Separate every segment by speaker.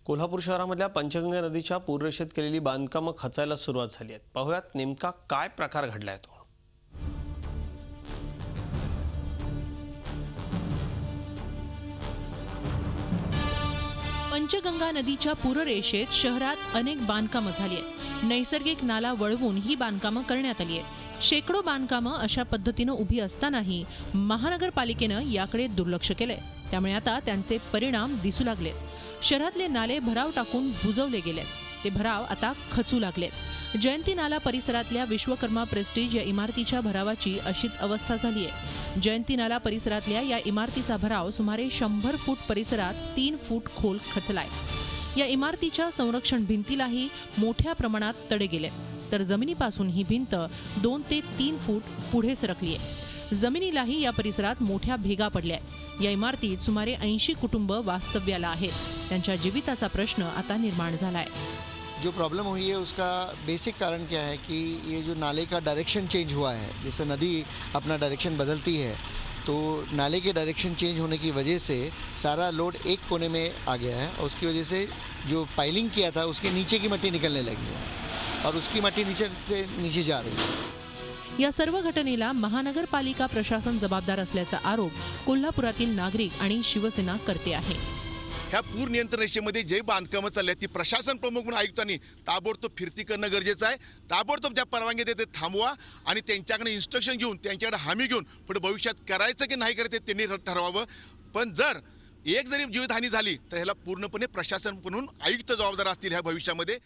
Speaker 1: कोल्हापूर शहरामधल्या पंचगंगा नदीच्या पूररेषेत केलेली बांधकामं खचायला सुरुवात झाली आहेत। पाहूयात नेमका काय प्रकार घडलाय तो।
Speaker 2: पंचगंगा नदीच्या पूररेषेत शहरात अनेक बांधकामं झाली आहेत। नैसर्गिक नाला वळवून ही बांधकामं करण्यात आली आहेत। शेकडो बांधकामं अशा पद्धतीने उभी असतानाही महानगरपालिकेनं याकडे दुर्लक्ष केलंय। त्यामुळे आता त्यांचे परिणाम दिसू लागलेत। शहरातले नाले भराव टाकून बुजवले गेलेत। ते भराव आता खचू लागलेत। जयंती नाला परिसरातल्या विश्वकर्मा प्रेस्टीज या इमारतीच्या भरावाची अशीच अवस्था झाली आहे। जयंती नाला परिसरातल्या या इमारतीचा भराव सुमारे 100 फूट परिसरात 3 फूट खोल खचलाय। या इमारतीच्या संरक्षण भिंतीलाही मोठ्या प्रमाणात तडे गेले, तर जमिनीपासून ही भिंत 2 ते 3 फूट पुढे सरकली आहे। जमिनीलाही या परिसरात मोठ्या भेगा पडल्या आहेत। या इमारतीत सुमारे 80 कुटुंब वास्तव्याला आहेत। त्यांच्या जीविताचा प्रश्न आता निर्माण झालाय।
Speaker 3: जो प्रॉब्लम हुई है उसका बेसिक कारण क्या है कि ये जो नाले का डायरेक्शन चेंज हुआ है, जैसे नदी अपना डायरेक्शन बदलती है तो नाले के डायरेक्शन चेंज होने की वजह से सारा लोड एक कोने में आ गया है और उसकी वजह से जो पाइलिंग किया था उसके नीचे की मिट्टी निकलने लगी है और उसकी मिट्टी नीचे से नीचे जा रही है।
Speaker 2: या सर्व घटनेला महानगरपालिका प्रशासन जबाबदार असल्याचा आरोप कोल्हापुरातील नागरिक आणि शिवसेना करते आहे।
Speaker 4: ह्या पूर नियंत्रण रेषेमध्ये जे बांधकामं चालली ती प्रशासन प्रमुख म्हणून आयुक्तांनी ताबडतोब फिरती करणं गरजेचं आहे। ताबडतोब ज्या परवानगी देते थांबवा आणि त्यांच्याकडे इन्स्ट्रक्शन घेऊन त्यांच्याकडे हमी घेऊन पुढे भविष्यात करायचं की नाही करायचं त्यांनी ठरवावं। पण जर एक जरी जीवितहानी झाली तर ह्याला पूर्णपणे प्रशासन म्हणून आयुक्त जबाबदार असतील ह्या भविष्यामध्ये।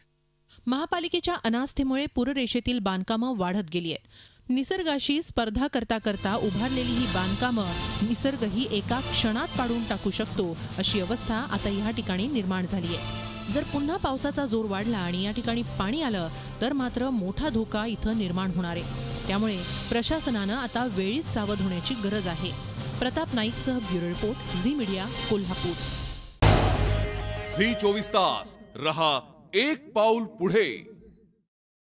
Speaker 2: महापालिकेच्या अनास्थेमुळे पूररेषेतील बांधकामं वाढत गेली आहेत। निसर्गाशी स्पर्धा करता करता उभारलेली ही बांधकामं निसर्गही एका क्षणात पाडून टाकू शकतो अशी अवस्था आता या ठिकाणी निर्माण झाली आहे। जर पुन्हा पावसाचा जोर वाढला आणि या ठिकाणी पाणी आलं तर मात्र मोठा धोका इथं निर्माण होणार आहे। त्यामुळे प्रशासनानं आता वेळीच सावध होण्याची गरज आहे। प्रताप नाईकसह bureau report, Zee media, Kolhapur.
Speaker 5: Zee 24 तास रहा एक पाऊल पुढे।